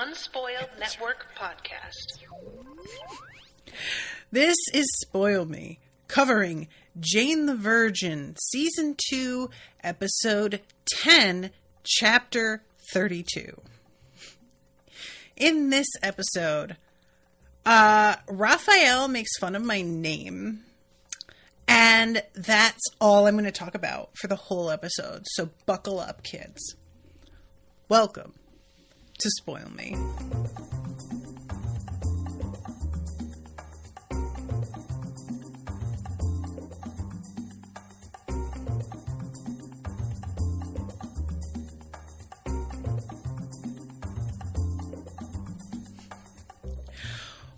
Unspoiled Network podcast. This is Spoil Me, covering Jane the Virgin, Season 2, Episode 10, Chapter 32. In this episode, Raphael makes fun of my name, and that's all I'm going to talk about for the whole episode, so buckle up, kids. Welcome to Spoil Me.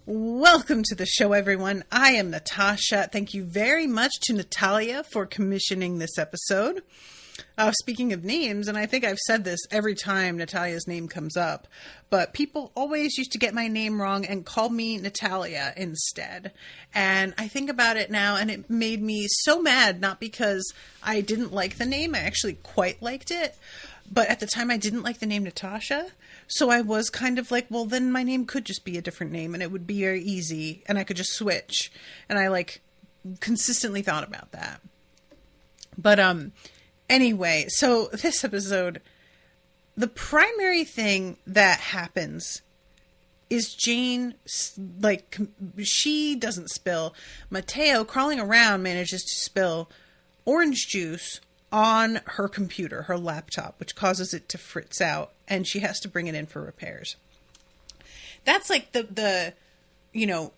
Welcome to the show, everyone. I am Natasha. Thank you very much to Natalia for commissioning this episode. Speaking of names, and I think I've said this every time Natalia's name comes up, but people always used to get my name wrong and call me Natalia instead. And I think about it now, and it made me so mad, not because I didn't like the name. I actually quite liked it. But at the time, I didn't like the name Natasha. So I was kind of like, well, then my name could just be a different name and it would be very easy and I could just switch. And I consistently thought about that. But anyway, so this episode, the primary thing that happens is Jane, she doesn't spill. Mateo, crawling around, manages to spill orange juice on her computer, her laptop, which causes it to fritz out, and she has to bring it in for repairs. That's like the event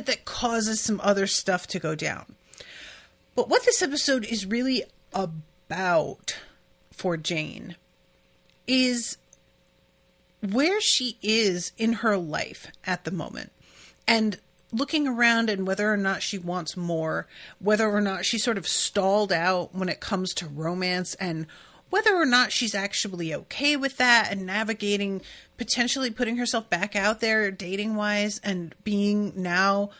that causes some other stuff to go down. But what this episode is really about for Jane is where she is in her life at the moment, and looking around and whether or not she wants more, whether or not she sort of stalled out when it comes to romance, and whether or not she's actually okay with that and navigating, potentially putting herself back out there dating-wise and being now,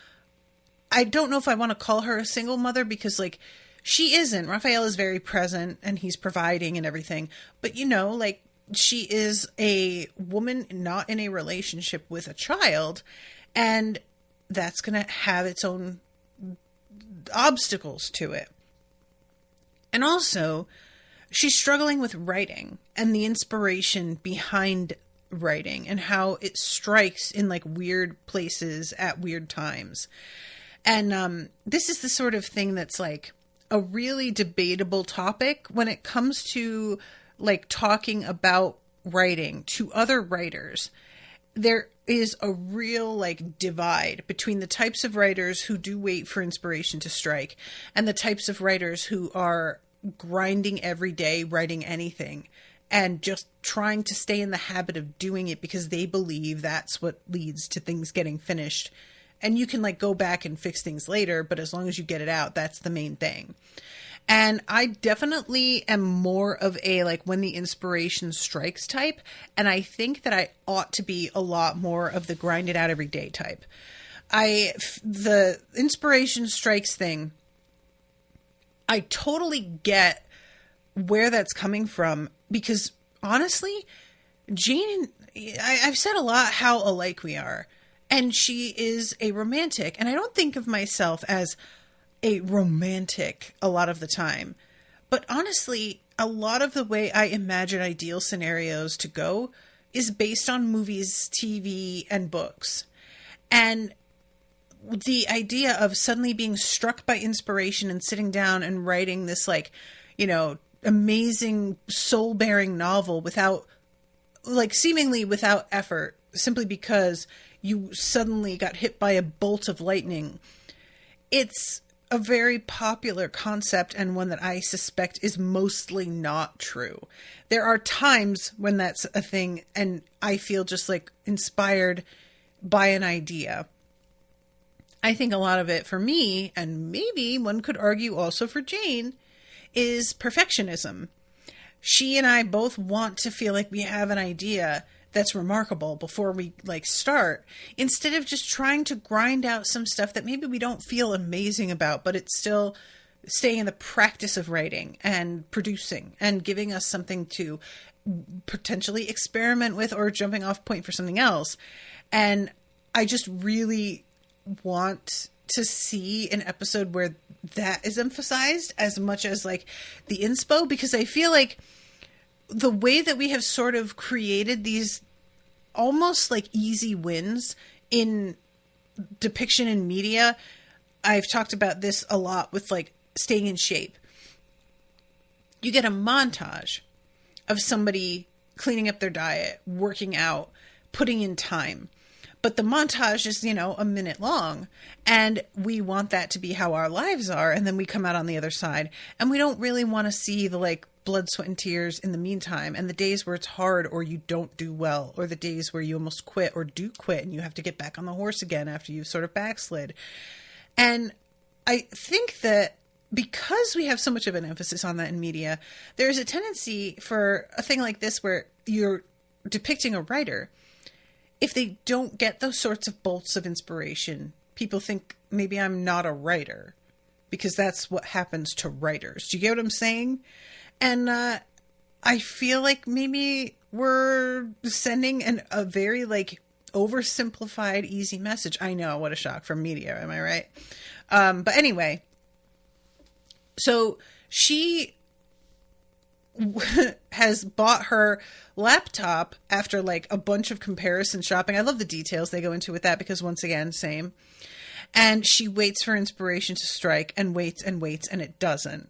I don't know if I want to call her a single mother because she isn't. Raphael is very present and he's providing and everything, but she is a woman not in a relationship with a child, and that's going to have its own obstacles to it. And also, she's struggling with writing and the inspiration behind writing and how it strikes in weird places at weird times. And this is the sort of thing that's a really debatable topic when it comes to talking about writing to other writers. There is a real divide between the types of writers who do wait for inspiration to strike and the types of writers who are grinding every day, writing anything and just trying to stay in the habit of doing it because they believe that's what leads to things getting finished. And you can go back and fix things later, but as long as you get it out, that's the main thing. And I definitely am more of a when the inspiration strikes type. And I think that I ought to be a lot more of the grind it out every day type. The inspiration strikes thing, I totally get where that's coming from because honestly, Jane, I've said a lot how alike we are. And she is a romantic. And I don't think of myself as a romantic a lot of the time. But honestly, a lot of the way I imagine ideal scenarios to go is based on movies, TV, and books. And the idea of suddenly being struck by inspiration and sitting down and writing this amazing soul-bearing novel without seemingly without effort, simply because you suddenly got hit by a bolt of lightning. It's a very popular concept and one that I suspect is mostly not true. There are times when that's a thing and I feel just inspired by an idea. I think a lot of it for me, and maybe one could argue also for Jane, is perfectionism. She and I both want to feel like we have an idea that's remarkable before we start, instead of just trying to grind out some stuff that maybe we don't feel amazing about, but it's still staying in the practice of writing and producing and giving us something to potentially experiment with or jumping off point for something else. And I just really want to see an episode where that is emphasized as much as like the inspo, because I feel like the way that we have sort of created these almost like easy wins in depiction in media. I've talked about this a lot with like staying in shape. You get a montage of somebody cleaning up their diet, working out, putting in time. But the montage is, a minute long, and we want that to be how our lives are. And then we come out on the other side and we don't really want to see the like blood, sweat, and tears in the meantime. And the days where it's hard or you don't do well, or the days where you almost quit or do quit and you have to get back on the horse again after you've sort of backslid. And I think that because we have so much of an emphasis on that in media, there's a tendency for a thing like this where you're depicting a writer. If they don't get those sorts of bolts of inspiration, people think maybe I'm not a writer, because that's what happens to writers. Do you get what I'm saying? And I feel like maybe we're sending a very like oversimplified, easy message. I know, what a shock from media. Am I right? But anyway, so she has bought her laptop after like a bunch of comparison shopping. I love the details they go into with that, because once again, same. And she waits for inspiration to strike and waits and waits, and it doesn't.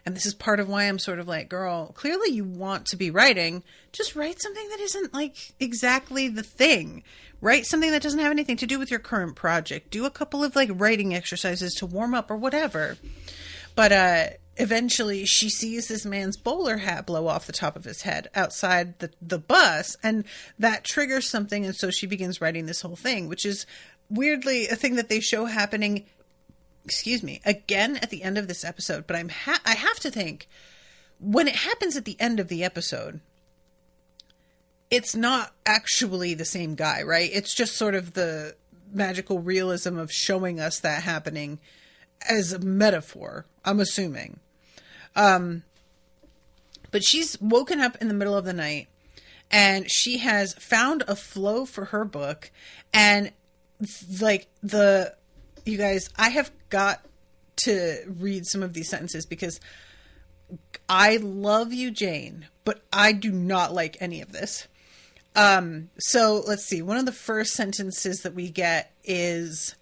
And this is part of why I'm sort of like, girl, clearly you want to be writing. Just write something that isn't like exactly the thing. Write something that doesn't have anything to do with your current project. Do a couple of like writing exercises to warm up or whatever. But eventually she sees this man's bowler hat blow off the top of his head outside the bus, and that triggers something. And so she begins writing this whole thing, which is weirdly a thing that they show happening, again at the end of this episode. But I have to think, when it happens at the end of the episode, it's not actually the same guy, right? It's just sort of the magical realism of showing us that happening as a metaphor, I'm assuming. But she's woken up in the middle of the night, and she has found a flow for her book. And like you guys, I have got to read some of these sentences, because I love you, Jane, but I do not like any of this. So let's see. One of the first sentences that we get is,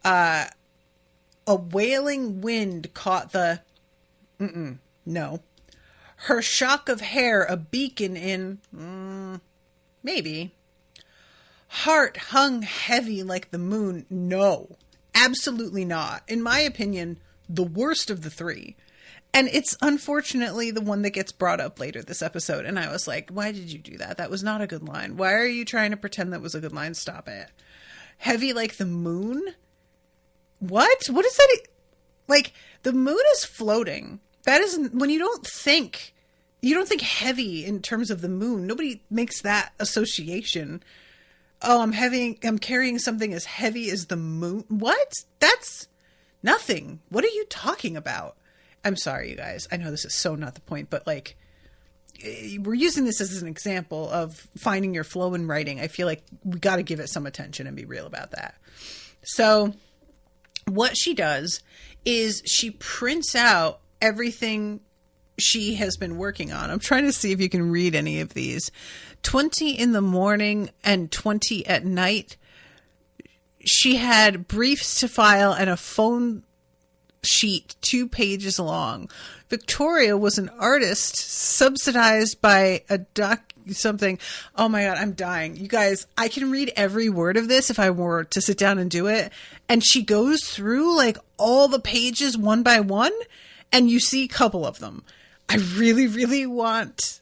a wailing wind caught the, no. Her shock of hair, a beacon in, maybe. Heart hung heavy like the moon. No, absolutely not. In my opinion, the worst of the three. And it's unfortunately the one that gets brought up later this episode. And I was like, why did you do that? That was not a good line. Why are you trying to pretend that was a good line? Stop it. Heavy like the moon? What? What is that? Like, the moon is floating. That isn't, when you don't think heavy in terms of the moon. Nobody makes that association. Oh, I'm carrying something as heavy as the moon. What? That's nothing. What are you talking about? I'm sorry, you guys. I know this is so not the point, but like, we're using this as an example of finding your flow in writing. I feel like we got to give it some attention and be real about that. So what she does is she prints out everything she has been working on. I'm trying to see if you can read any of these. 20 in the morning and 20 at night. She had briefs to file and a phone sheet 2 pages long. Victoria was an artist subsidized by a something. Oh my God, I'm dying. You guys, I can read every word of this if I were to sit down and do it. And she goes through like all the pages one by one, and you see a couple of them. I really, really want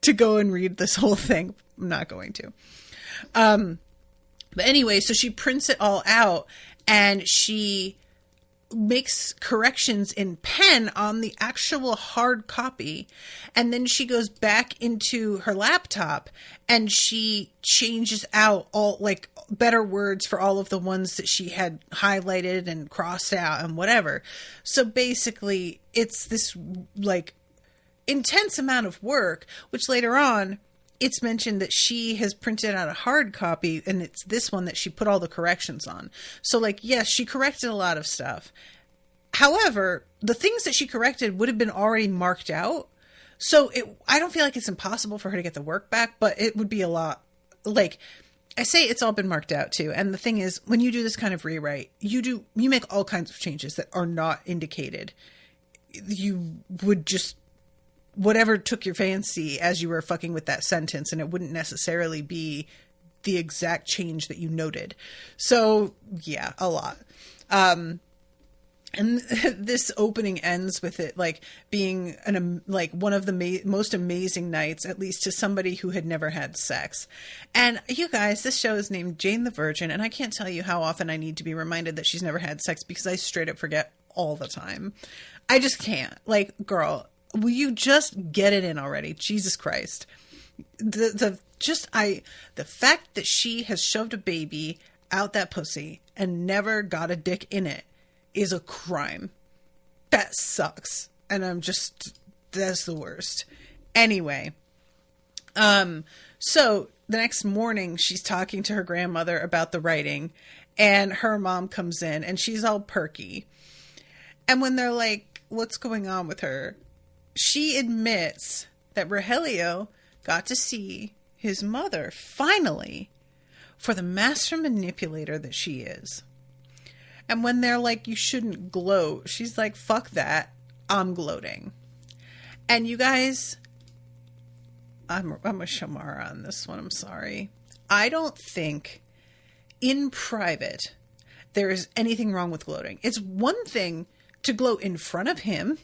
to go and read this whole thing. I'm not going to. But anyway, so she prints it all out, and she makes corrections in pen on the actual hard copy, and then she goes back into her laptop and she changes out all like better words for all of the ones that she had highlighted and crossed out and whatever. So basically it's this like intense amount of work, which later on it's mentioned that she has printed out a hard copy, and it's this one that she put all the corrections on. So, like, yes, she corrected a lot of stuff. However, the things that she corrected would have been already marked out. So I don't feel like it's impossible for her to get the work back, but it would be a lot. Like, I say it's all been marked out too. And the thing is, when you do this kind of rewrite, you make all kinds of changes that are not indicated. You would just whatever took your fancy as you were fucking with that sentence, and it wouldn't necessarily be the exact change that you noted. So yeah, a lot. And this opening ends with it like being like one of the most amazing nights, at least to somebody who had never had sex. And you guys, this show is named Jane the Virgin, and I can't tell you how often I need to be reminded that she's never had sex, because I straight up forget all the time. I just can't. Like, girl, will you just get it in already? Jesus Christ. The fact that she has shoved a baby out that pussy and never got a dick in it is a crime. That sucks. And that's the worst. Anyway. So the next morning she's talking to her grandmother about the writing, and her mom comes in and she's all perky. And when they're like, what's going on with her? She admits that Rogelio got to see his mother finally for the master manipulator that she is. And when they're like, you shouldn't gloat, she's like, fuck that, I'm gloating. And you guys, I'm a Shamara on this one, I'm sorry. I don't think in private there is anything wrong with gloating. It's one thing to gloat in front of him,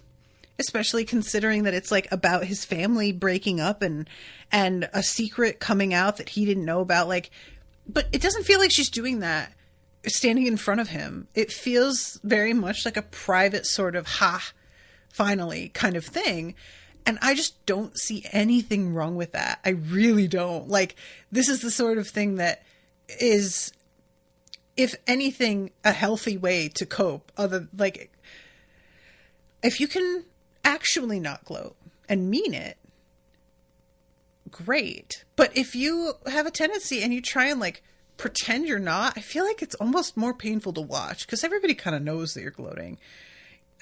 especially considering that it's like about his family breaking up and a secret coming out that he didn't know about. Like, but it doesn't feel like she's doing that standing in front of him. It feels very much like a private sort of finally kind of thing. And I just don't see anything wrong with that. I really don't. Like, this is the sort of thing that is, if anything, a healthy way to cope. If you can actually not gloat and mean it, great. But if you have a tendency and you try and like pretend you're not, I feel like it's almost more painful to watch, because everybody kind of knows that you're gloating.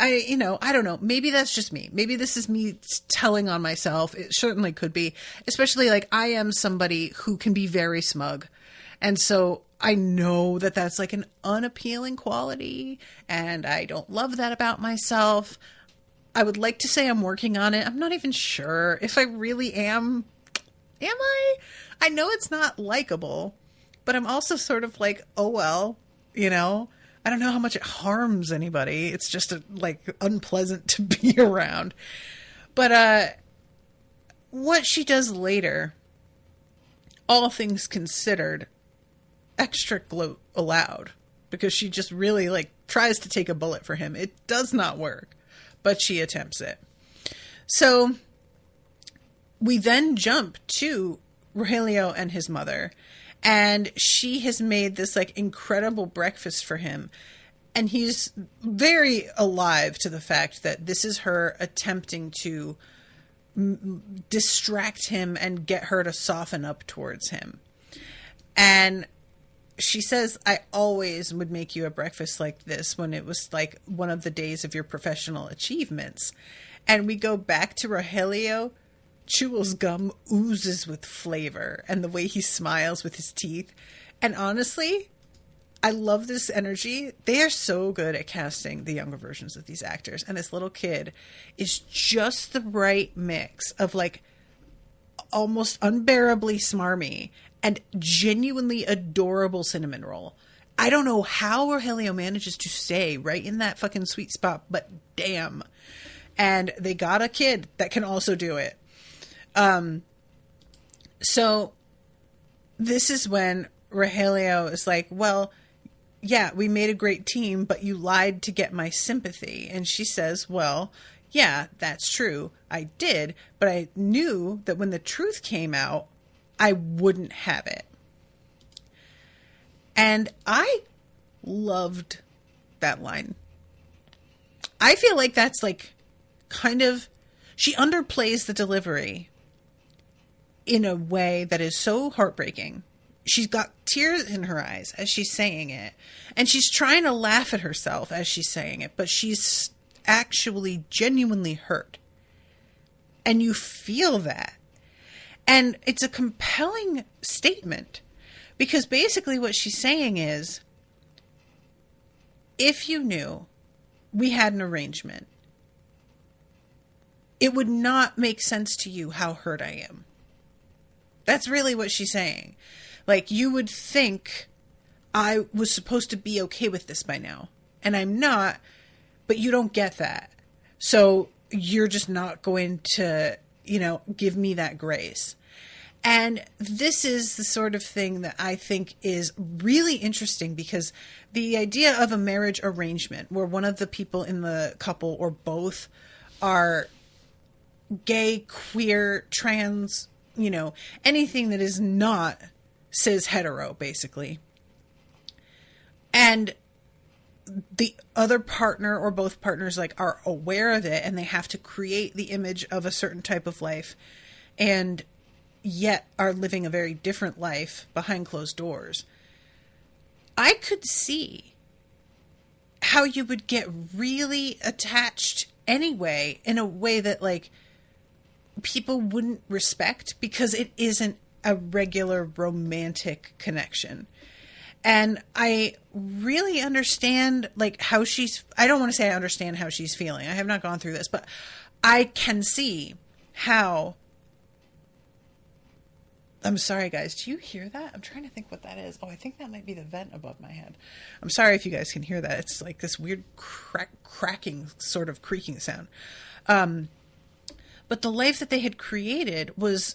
I don't know. Maybe that's just me. Maybe this is me telling on myself. It certainly could be, especially like I am somebody who can be very smug. And so I know that that's like an unappealing quality, and I don't love that about myself. I would like to say I'm working on it. I'm not even sure if I really am. Am I? I know it's not likable, but I'm also sort of like, oh, well, I don't know how much it harms anybody. It's just unpleasant to be around. But what she does later, all things considered, extra gloat allowed, because she just really tries to take a bullet for him. It does not work, but she attempts it. So we then jump to Rogelio and his mother, and she has made this incredible breakfast for him. And he's very alive to the fact that this is her attempting to distract him and get her to soften up towards him. And she says, I always would make you a breakfast like this when it was one of the days of your professional achievements. And we go back to Rogelio. Chewel's gum oozes with flavor, and the way he smiles with his teeth. And honestly, I love this energy. They are so good at casting the younger versions of these actors. And this little kid is just the right mix of almost unbearably smarmy and genuinely adorable cinnamon roll. I don't know how Rogelio manages to stay right in that fucking sweet spot, but damn. And they got a kid that can also do it. So this is when Rogelio is like, well, yeah, we made a great team, but you lied to get my sympathy. And she says, well, yeah, that's true. I did, but I knew that when the truth came out, I wouldn't have it. And I loved that line. I feel like that's like kind of, she underplays the delivery in a way that is so heartbreaking. She's got tears in her eyes as she's saying it. And she's trying to laugh at herself as she's saying it. But she's actually genuinely hurt. And you feel that. And it's a compelling statement. Because basically what she's saying is, if you knew we had an arrangement, it would not make sense to you how hurt I am. That's really what she's saying. Like, you would think I was supposed to be okay with this by now. And I'm not, but you don't get that. So you're just not going to, give me that grace. And this is the sort of thing that I think is really interesting, because the idea of a marriage arrangement where one of the people in the couple or both are gay, queer, trans, anything that is not cis hetero, basically. And the other partner or both partners are aware of it, and they have to create the image of a certain type of life, and yet are living a very different life behind closed doors. I could see how you would get really attached anyway, in a way that people wouldn't respect, because it isn't a regular romantic connection. And I really understand how I don't want to say I understand how she's feeling. I have not gone through this, but I can see how. I'm sorry, guys. Do you hear that? I'm trying to think what that is. Oh, I think that might be the vent above my head. I'm sorry if you guys can hear that. It's like this weird cracking sort of creaking sound. But the life that they had created was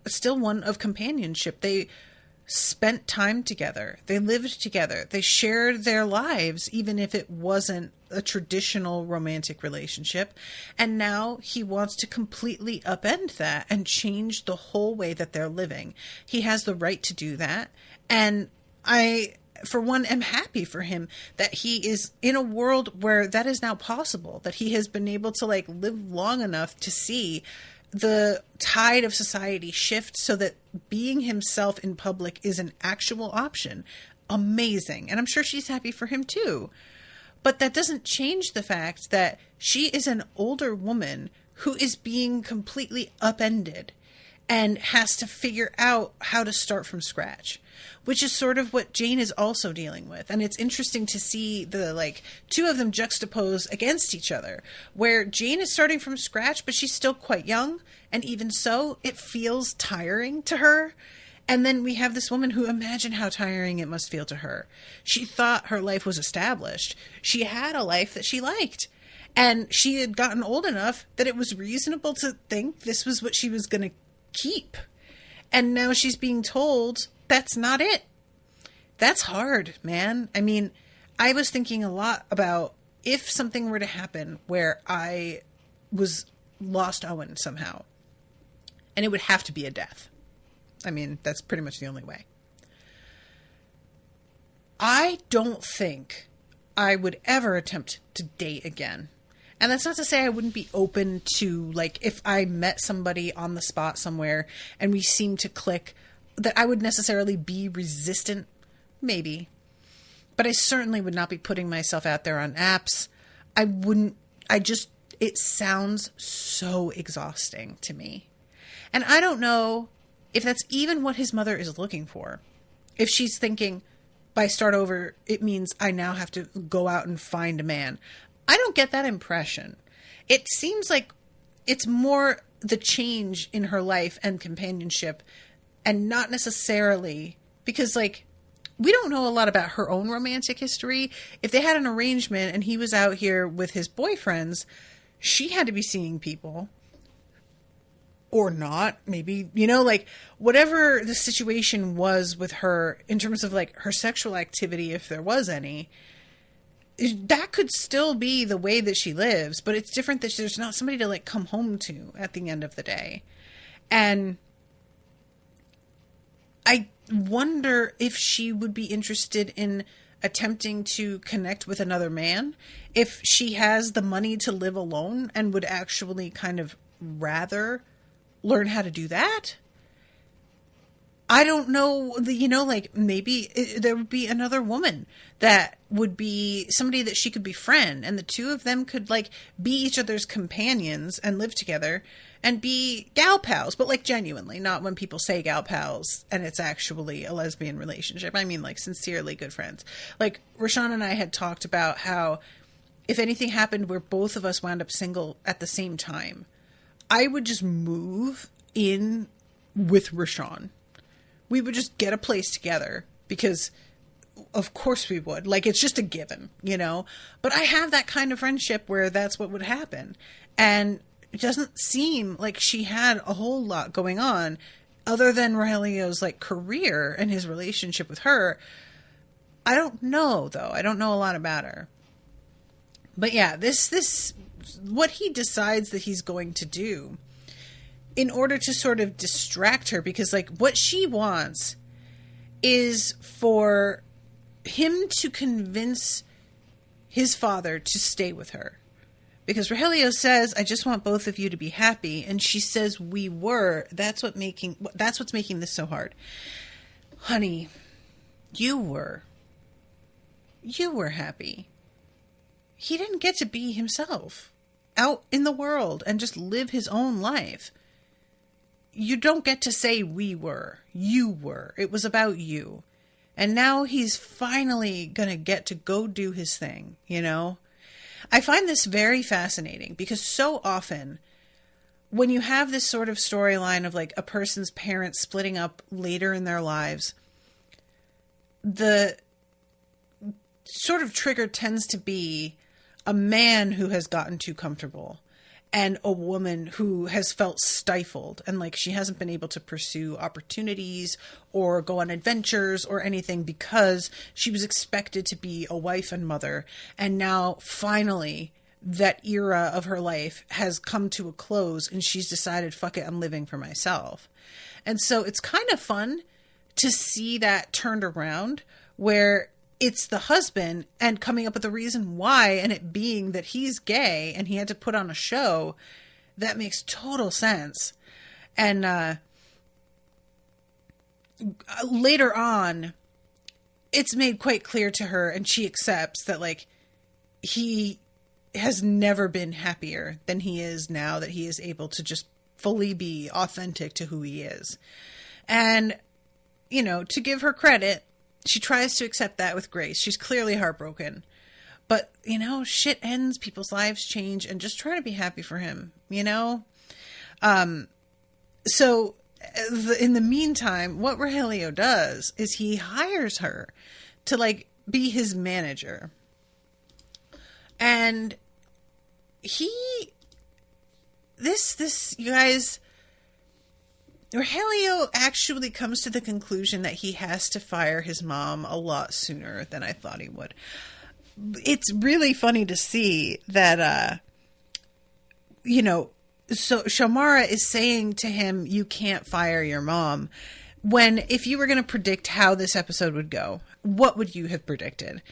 still one of companionship. They spent time together. They lived together. They shared their lives, even if it wasn't a traditional romantic relationship. And now he wants to completely upend that and change the whole way that they're living. He has the right to do that. And I, for one, am happy for him that he is in a world where that is now possible, that he has been able to live long enough to see the tide of society shift so that being himself in public is an actual option. Amazing. And I'm sure she's happy for him too. But that doesn't change the fact that she is an older woman who is being completely upended and has to figure out how to start from scratch, which is sort of what Jane is also dealing with. And it's interesting to see the two of them juxtapose against each other, where Jane is starting from scratch, but she's still quite young. And even so, it feels tiring to her. And then we have this woman who, imagine how tiring it must feel to her. She thought her life was established. She had a life that she liked. And she had gotten old enough that it was reasonable to think this was what she was going to keep. And now she's being told that's not it. That's hard, man. I mean, I was thinking a lot about if something were to happen where I was lost Owen somehow, and it would have to be a death. I mean, that's pretty much the only way. I don't think I would ever attempt to date again. And that's not to say I wouldn't be open to, if I met somebody on the spot somewhere and we seemed to click, that I would necessarily be resistant. Maybe. But I certainly would not be putting myself out there on apps. It sounds so exhausting to me. And I don't know if that's even what his mother is looking for. If she's thinking, by start over, it means I now have to go out and find a man. I don't get that impression. It seems like it's more the change in her life and companionship, and not necessarily because we don't know a lot about her own romantic history. If they had an arrangement and he was out here with his boyfriends, she had to be seeing people. or not, maybe, you know, like whatever the situation was with her in terms of like her sexual activity, if there was any, that could still be the way that she lives, but it's different that there's not somebody to like come home to at the end of the day. And I wonder if she would be interested in attempting to connect with another man, if she has the money to live alone and would actually kind of rather learn how to do that. I don't know, you know, like maybe there would be another woman that would be somebody that she could befriend, and the two of them could like be each other's companions and live together and be gal pals, but like genuinely, not when people say gal pals and it's actually a lesbian relationship. I mean like sincerely good friends. Like Rashawn and I had talked about how if anything happened where both of us wound up single at the same time, I would just move in with Rashawn. We would just get a place together because of course we would. Like, it's just a given, you know? But I have that kind of friendship where that's what would happen. And it doesn't seem like she had a whole lot going on other than Rogelio's, like, career and his relationship with her. I don't know, though. I don't know a lot about her. But yeah, this what he decides that he's going to do in order to sort of distract her, because like what she wants is for him to convince his father to stay with her. Because Rogelio says, I just want both of you to be happy. And she says, we were. That's what's making this so hard. Honey, you were happy. He didn't get to be himself out in the world and just live his own life. You don't get to say we were. You were. It was about you. And now he's finally going to get to go do his thing, you know? I find this very fascinating because so often when you have this sort of storyline of like a person's parents splitting up later in their lives, the sort of trigger tends to be a man who has gotten too comfortable and a woman who has felt stifled and like she hasn't been able to pursue opportunities or go on adventures or anything because she was expected to be a wife and mother. And now finally that era of her life has come to a close and she's decided, fuck it, I'm living for myself. And so it's kind of fun to see that turned around where it's the husband and coming up with a reason why, and it being that he's gay and he had to put on a show that makes total sense. And later on, it's made quite clear to her, and she accepts that like he has never been happier than he is now that he is able to just fully be authentic to who he is. And, you know, to give her credit, she tries to accept that with grace. She's clearly heartbroken. But, you know, shit ends, people's lives change, and just try to be happy for him, you know? So, in the meantime, what Rogelio does is he hires her to, like, be his manager. And this, you guys, Rogelio actually comes to the conclusion that he has to fire his mom a lot sooner than I thought he would. It's really funny to see that, you know, so Shamara is saying to him, you can't fire your mom. When, if you were going to predict how this episode would go, what would you have predicted?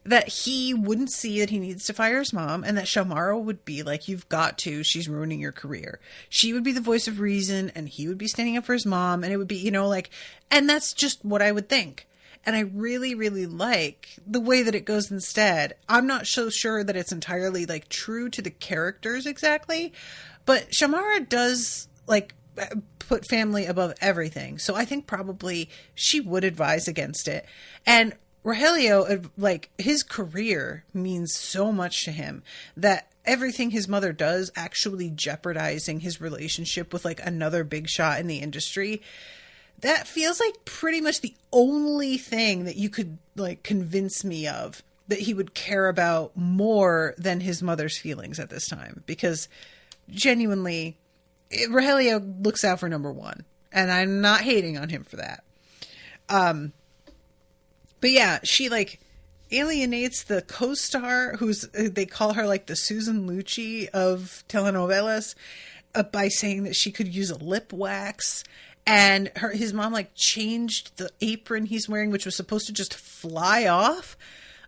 That he wouldn't see that he needs to fire his mom, and that Shamara would be like, you've got to, she's ruining your career. She would be the voice of reason, and he would be standing up for his mom, and it would be, you know, like, and that's just what I would think. And I really, really like the way that it goes instead. I'm not so sure that it's entirely, like, true to the characters exactly, but Shamara does, like, put family above everything. So I think probably she would advise against it. And Rogelio, like, his career means so much to him that everything his mother does actually jeopardizing his relationship with, like, another big shot in the industry, that feels like pretty much the only thing that you could, like, convince me of that he would care about more than his mother's feelings at this time. Because genuinely, Rogelio looks out for number one, and I'm not hating on him for that. But yeah, she like alienates the co-star they call her like the Susan Lucci of telenovelas by saying that she could use a lip wax. And his mom like changed the apron he's wearing, which was supposed to just fly off.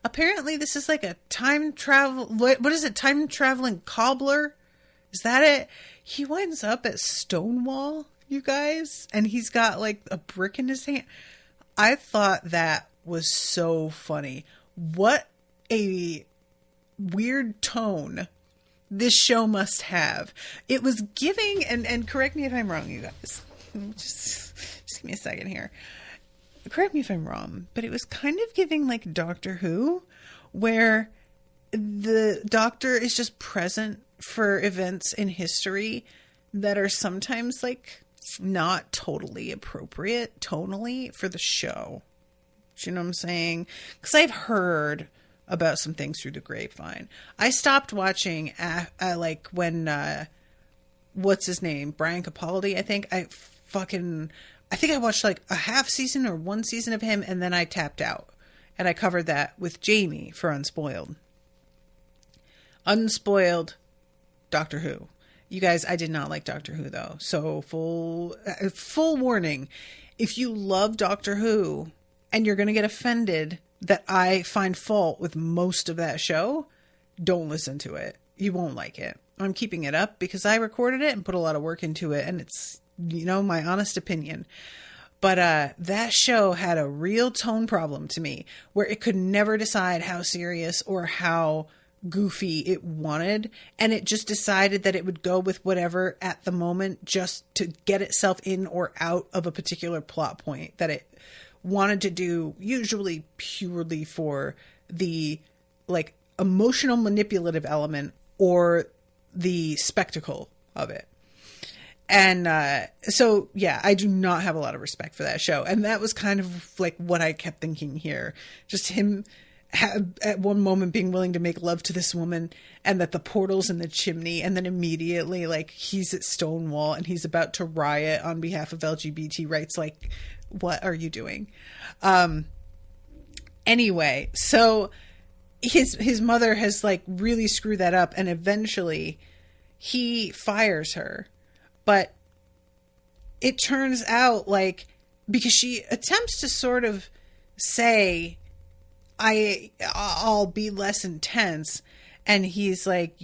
Apparently this is like a time travel. What is it? Time traveling cobbler? Is that it? He winds up at Stonewall, you guys. And he's got like a brick in his hand. I thought that was so funny. What a weird tone this show must have. It was giving, and correct me if I'm wrong, you guys. Just give me a second here. Correct me if I'm wrong, but it was kind of giving like Doctor Who, where the Doctor is just present for events in history that are sometimes like not totally appropriate tonally for the show. Do you know what I'm saying? Because I've heard about some things through the grapevine. I stopped watching like when what's his name, Brian Capaldi. I think I watched like a half season or one season of him, and then I tapped out, and I covered that with Jamie for Unspoiled. Unspoiled Doctor Who. You guys, I did not like Doctor Who though. So full warning. If you love Doctor Who and you're going to get offended that I find fault with most of that show, don't listen to it. You won't like it. I'm keeping it up because I recorded it and put a lot of work into it, and it's, you know, my honest opinion. But that show had a real tone problem to me, where it could never decide how serious or how goofy it wanted, and it just decided that it would go with whatever at the moment just to get itself in or out of a particular plot point that it wanted to do, usually purely for the like emotional manipulative element or the spectacle of it. And so yeah, I do not have a lot of respect for that show, and that was kind of like what I kept thinking here. Just him at one moment being willing to make love to this woman, and that the portal's in the chimney, and then immediately like he's at Stonewall and he's about to riot on behalf of LGBT rights. Like, what are you doing? Anyway, so his mother has like really screwed that up, and eventually he fires her. But it turns out like, because she attempts to sort of say, I'll be less intense. And he's like,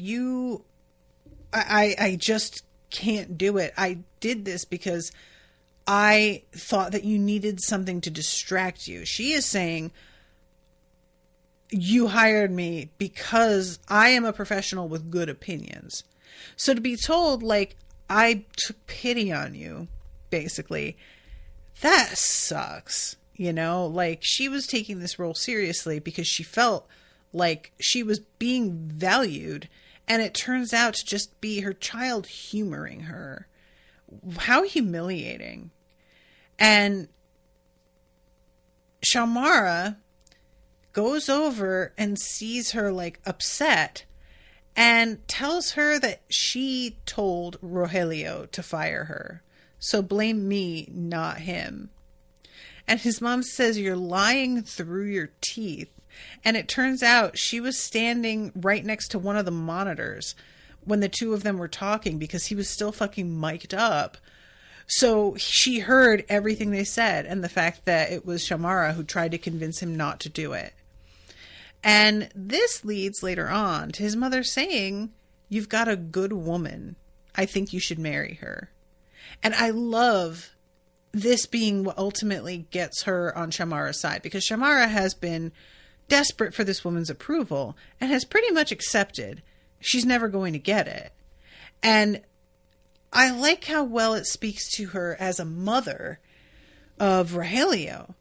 I just can't do it. I did this because I thought that you needed something to distract you. She is saying, you hired me because I am a professional with good opinions. So to be told, like, I took pity on you, basically, that sucks. You know, like, she was taking this role seriously because she felt like she was being valued, and it turns out to just be her child humoring her. How humiliating. And Shamara goes over and sees her like upset and tells her that she told Rogelio to fire her. So blame me, not him. And his mom says, you're lying through your teeth. And it turns out she was standing right next to one of the monitors when the two of them were talking, because he was still fucking mic'd up. So she heard everything they said, and the fact that it was Shamara who tried to convince him not to do it. And this leads later on to his mother saying, you've got a good woman. I think you should marry her. And I love this being what ultimately gets her on Shamara's side, because Shamara has been desperate for this woman's approval and has pretty much accepted she's never going to get it. And I like how well it speaks to her as a mother of Rogelio,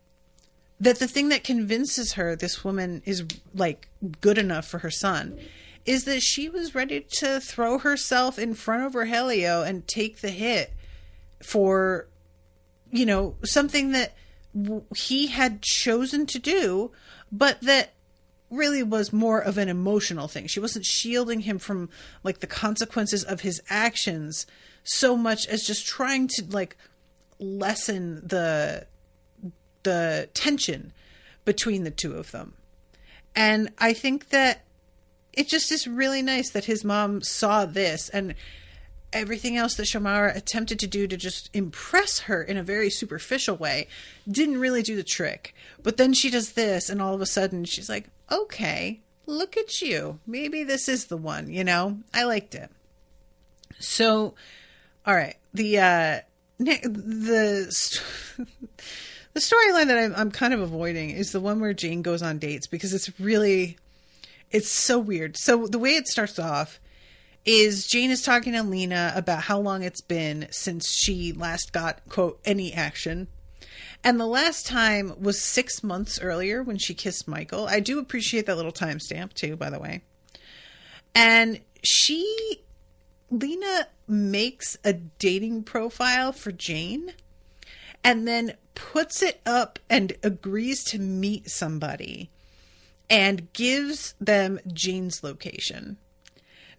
that the thing that convinces her this woman is like good enough for her son is that she was ready to throw herself in front of Rogelio and take the hit for, you know, something that he had chosen to do, but that really was more of an emotional thing. She wasn't shielding him from like the consequences of his actions so much as just trying to like lessen the tension between the two of them. And I think that it just is really nice that his mom saw this and everything else that Shamara attempted to do to just impress her in a very superficial way didn't really do the trick. But then she does this, and all of a sudden she's like, okay, look at you. Maybe this is the one, you know? I liked it. So, all right. The storyline that I'm kind of avoiding is the one where Jane goes on dates, because it's so weird. So the way it starts off is Jane is talking to Lena about how long it's been since she last got, quote, any action. And the last time was 6 months earlier when she kissed Michael. I do appreciate that little timestamp too, by the way. And Lena makes a dating profile for Jane and then puts it up and agrees to meet somebody and gives them Jane's location.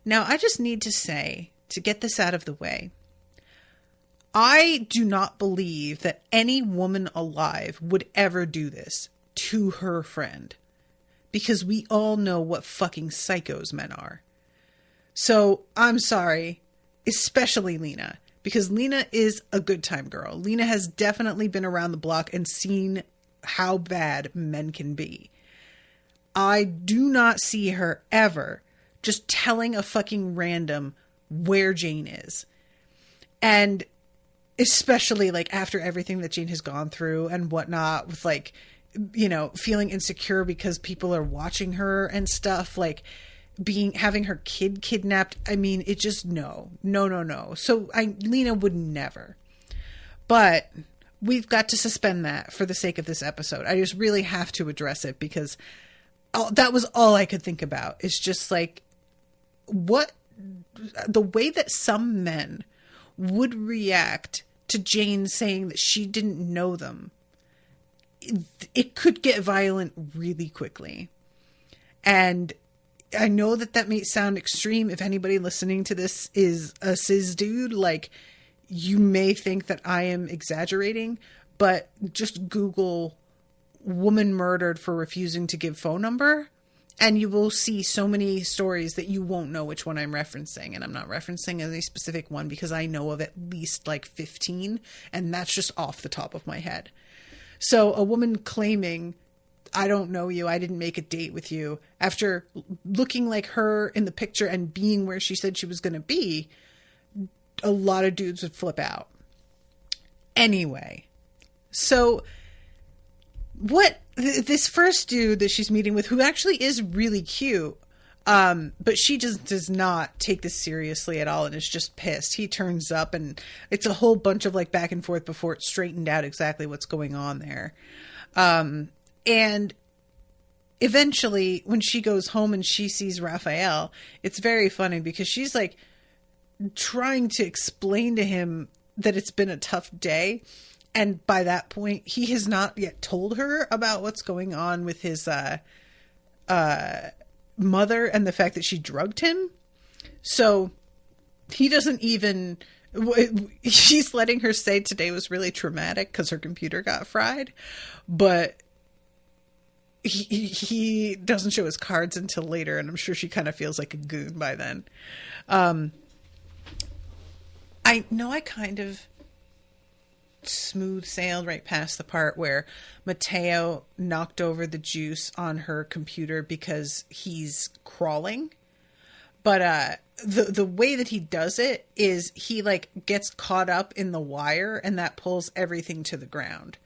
Now, I just need to say, to get this out of the way, I do not believe that any woman alive would ever do this to her friend, because we all know what fucking psychos men are. So I'm sorry, especially Lena, because Lena is a good time girl. Lena has definitely been around the block and seen how bad men can be. I do not see her ever just telling a fucking random where Jane is. And especially like after everything that Jane has gone through and whatnot, with like, you know, feeling insecure because people are watching her and stuff, like having her kid kidnapped. I mean, it just, no. So Lena would never, but we've got to suspend that for the sake of this episode. I just really have to address it, because that was all I could think about. It's just like, the way that some men would react to Jane saying that she didn't know them, it could get violent really quickly. And I know that may sound extreme. If anybody listening to this is a cis dude, like, you may think that I am exaggerating, but just Google woman murdered for refusing to give phone number, and you will see so many stories that you won't know which one I'm referencing. And I'm not referencing any specific one, because I know of at least like 15, and that's just off the top of my head. So a woman claiming, I don't know you, I didn't make a date with you, after looking like her in the picture and being where she said she was going to be, a lot of dudes would flip out. Anyway, so this first dude that she's meeting with, who actually is really cute, but she just does not take this seriously at all and is just pissed. He turns up, and it's a whole bunch of like back and forth before it's straightened out exactly what's going on there. And eventually when she goes home and she sees Raphael, it's very funny, because she's like trying to explain to him that it's been a tough day. And by that point, he has not yet told her about what's going on with his mother and the fact that she drugged him. So he doesn't even... She's letting her say today was really traumatic because her computer got fried. But he doesn't show his cards until later, and I'm sure she kind of feels like a goon by then. I know I kind of smooth sailed right past the part where Mateo knocked over the juice on her computer because he's crawling. But the way that he does it is he like gets caught up in the wire, and that pulls everything to the ground.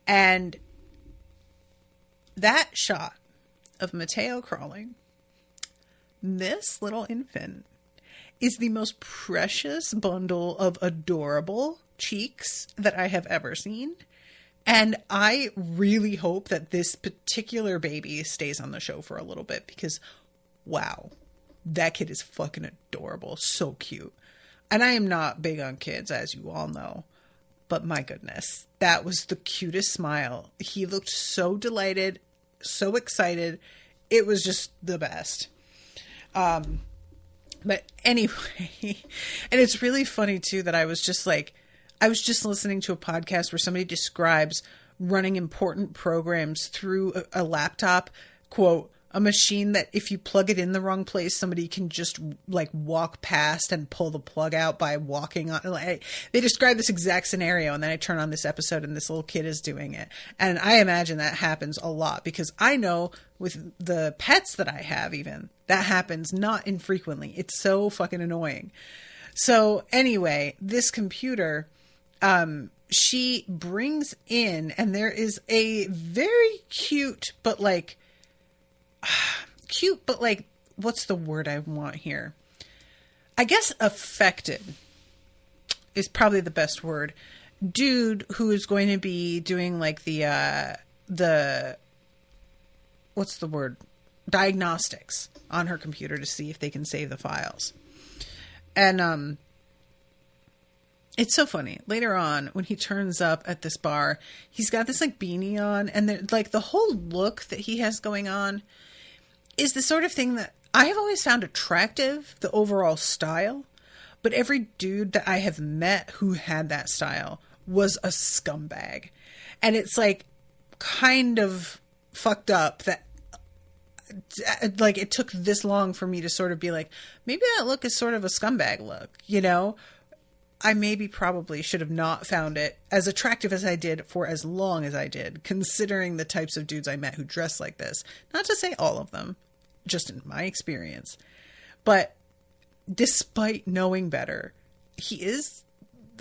And that shot of Mateo crawling, this little infant, is the most precious bundle of adorable cheeks that I have ever seen. And I really hope that this particular baby stays on the show for a little bit, because wow, that kid is fucking adorable. So cute. And I am not big on kids, as you all know, but my goodness, that was the cutest smile. He looked so delighted, so excited. It was just the best. But anyway, and it's really funny too that I was just listening to a podcast where somebody describes running important programs through a laptop, quote, a machine that if you plug it in the wrong place, somebody can just like walk past and pull the plug out by walking on. They describe this exact scenario, and then I turn on this episode and this little kid is doing it. And I imagine that happens a lot because I know with the pets that I have, even that happens not infrequently. It's so fucking annoying. So anyway, this computer, she brings in, and there is a very cute, but like, what's the word I want here? I guess affected is probably the best word. Dude who is going to be doing like the what's the word? Diagnostics on her computer to see if they can save the files. And it's so funny. Later on, when he turns up at this bar, he's got this like beanie on, and like the whole look that he has going on is the sort of thing that I have always found attractive, the overall style. But every dude that I have met who had that style was a scumbag. And it's like kind of fucked up that like it took this long for me to sort of be like, maybe that look is sort of a scumbag look, you know? I maybe probably should have not found it as attractive as I did for as long as I did, considering the types of dudes I met who dress like this. Not to say all of them, just in my experience. But despite knowing better, he is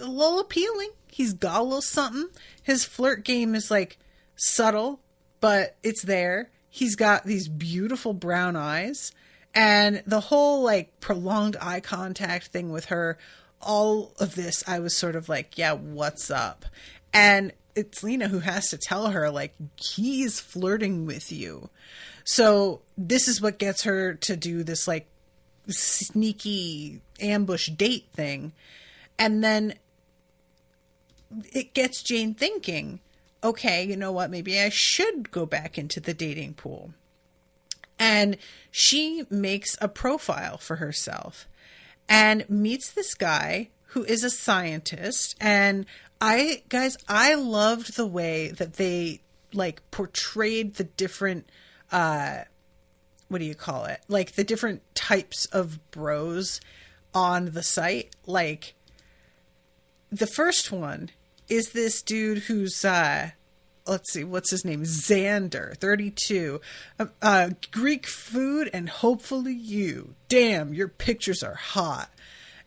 a little appealing. He's got a little something. His flirt game is like subtle, but it's there. He's got these beautiful brown eyes, and the whole like prolonged eye contact thing with her, all of this, I was sort of like, yeah, what's up? And it's Lena who has to tell her, like, he's flirting with you. So this is what gets her to do this, like, sneaky ambush date thing. And then it gets Jane thinking, okay, you know what? Maybe I should go back into the dating pool. And she makes a profile for herself and meets this guy who is a scientist. And I loved the way that they like portrayed the different, what do you call it? Like the different types of bros on the site. Like the first one is this dude who's, let's see, what's his name? Xander, 32. Greek food and hopefully you. Damn, your pictures are hot.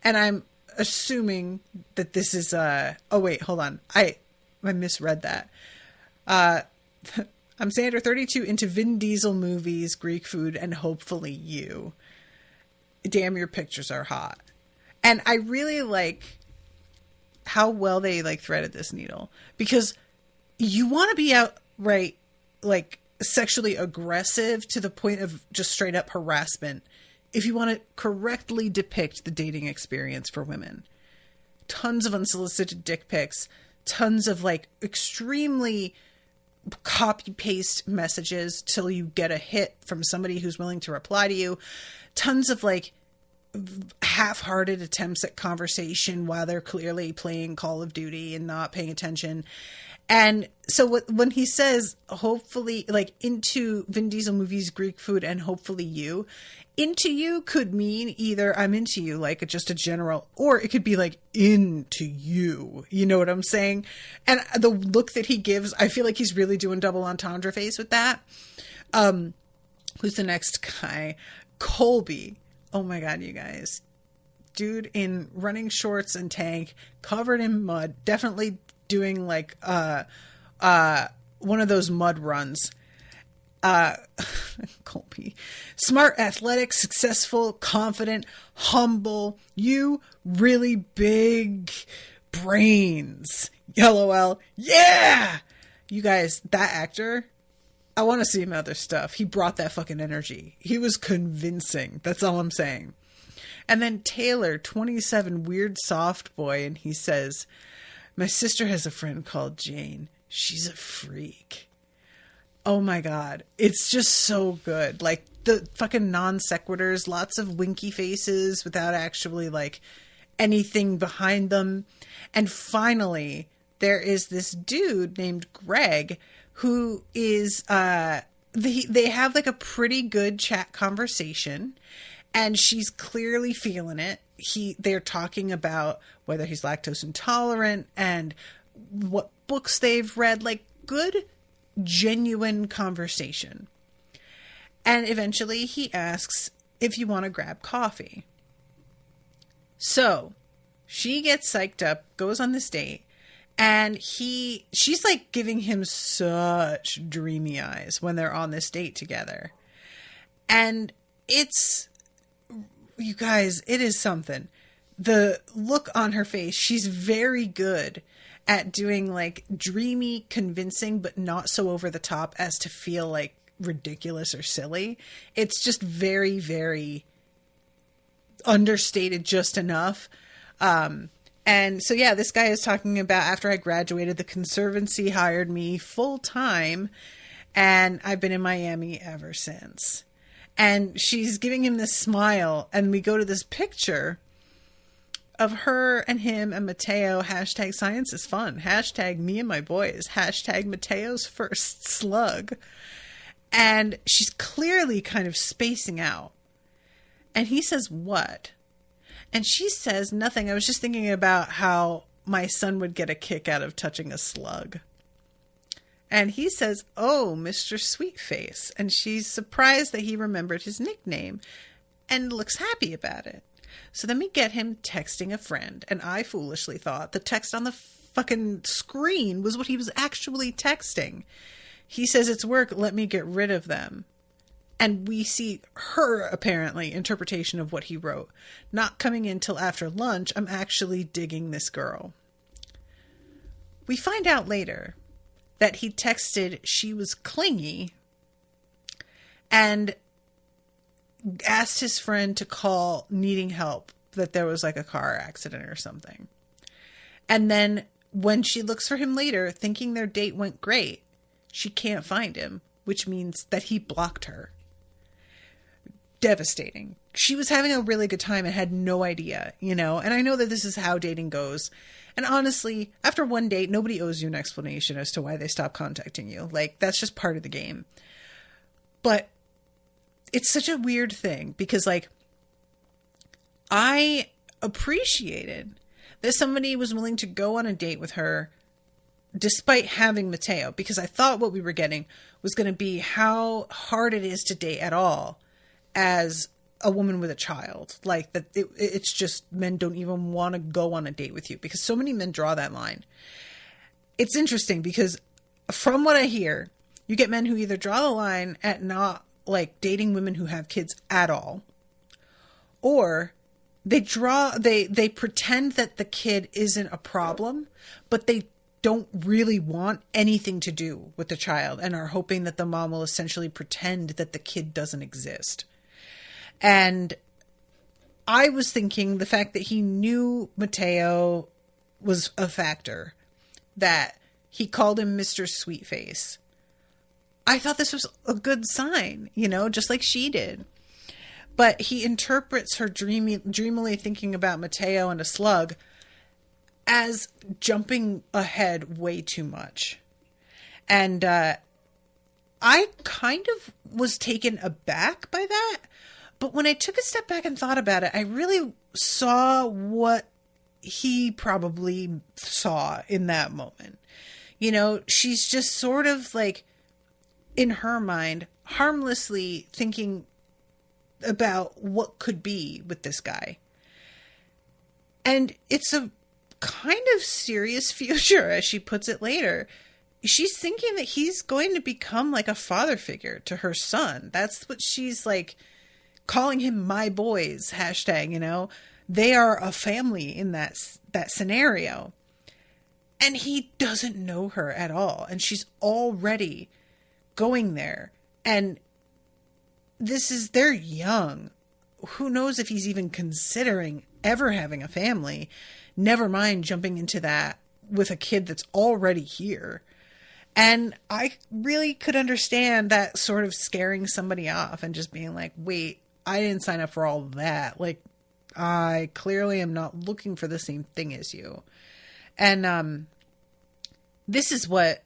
And I'm assuming that this is, oh wait, hold on. I misread that. I'm Xander, 32, into Vin Diesel movies, Greek food, and hopefully you. Damn, your pictures are hot. And I really like how well they like threaded this needle, because you want to be outright like sexually aggressive to the point of just straight up harassment if you want to correctly depict the dating experience for women. Tons of unsolicited dick pics, tons of like extremely copy paste messages till you get a hit from somebody who's willing to reply to you, tons of like half-hearted attempts at conversation while they're clearly playing Call of Duty and not paying attention. And so when he says, hopefully, like, into Vin Diesel movies, Greek food, and hopefully you, into you could mean either I'm into you, like just a general, or it could be like into you. You know what I'm saying? And the look that he gives, I feel like he's really doing double entendre face with that. Who's the next guy? Colby. Oh my God, you guys. Dude in running shorts and tank, covered in mud, definitely doing like one of those mud runs. Colby. Smart, athletic, successful, confident, humble. You really big brains. LOL. Yeah! You guys, that actor, I want to see him in other stuff. He brought that fucking energy. He was convincing. That's all I'm saying. And then Taylor, 27, weird soft boy, and he says, my sister has a friend called Jane. She's a freak. Oh my God. It's just so good. Like the fucking non sequiturs, lots of winky faces without actually like anything behind them. And finally, there is this dude named Greg who is, they have like a pretty good chat conversation, and she's clearly feeling it. They're talking about whether he's lactose intolerant and what books they've read, like good, genuine conversation. And eventually he asks if you want to grab coffee. So she gets psyched up, goes on this date, and she's like giving him such dreamy eyes when they're on this date together. And it's, you guys, it is something. The look on her face, she's very good at doing like dreamy, convincing, but not so over the top as to feel like ridiculous or silly. It's just very, very understated just enough. And so, yeah, this guy is talking about after I graduated, the Conservancy hired me full time, and I've been in Miami ever since. And she's giving him this smile, and we go to this picture of her and him and Mateo, hashtag science is fun, hashtag me and my boys, hashtag Mateo's first slug. And she's clearly kind of spacing out. And he says, what? And she says, nothing. I was just thinking about how my son would get a kick out of touching a slug. And he says, oh, Mr. Sweetface. And she's surprised that he remembered his nickname and looks happy about it. So then we get him texting a friend. And I foolishly thought the text on the fucking screen was what he was actually texting. He says, it's work, let me get rid of them. And we see her, apparently, interpretation of what he wrote. Not coming in till after lunch, I'm actually digging this girl. We find out later that he texted she was clingy and asked his friend to call needing help, that there was like a car accident or something. And then when she looks for him later, thinking their date went great, she can't find him, which means that he blocked her. Devastating. She was having a really good time and had no idea, you know, and I know that this is how dating goes. And honestly, after one date, nobody owes you an explanation as to why they stopped contacting you. Like, that's just part of the game. But it's such a weird thing because, like, I appreciated that somebody was willing to go on a date with her despite having Mateo, because I thought what we were getting was going to be how hard it is to date at all as a woman with a child. Like, that it's just men don't even want to go on a date with you because so many men draw that line. It's interesting because from what I hear, you get men who either draw the line at not like dating women who have kids at all, or they pretend that the kid isn't a problem, but they don't really want anything to do with the child and are hoping that the mom will essentially pretend that the kid doesn't exist. And I was thinking the fact that he knew Mateo was a factor, that he called him Mr. Sweetface. I thought this was a good sign, you know, just like she did. But he interprets her dreamily thinking about Mateo and a slug as jumping ahead way too much. And I kind of was taken aback by that. But when I took a step back and thought about it, I really saw what he probably saw in that moment. You know, she's just sort of like, in her mind, harmlessly thinking about what could be with this guy. And it's a kind of serious future, as she puts it later. She's thinking that he's going to become like a father figure to her son. That's what she's like, calling him my boys, hashtag, you know. They are a family in that scenario. And he doesn't know her at all. And she's already going there. And they're young. Who knows if he's even considering ever having a family, never mind jumping into that with a kid that's already here. And I really could understand that sort of scaring somebody off and just being like, wait, I didn't sign up for all that. Like, I clearly am not looking for the same thing as you. And this is what,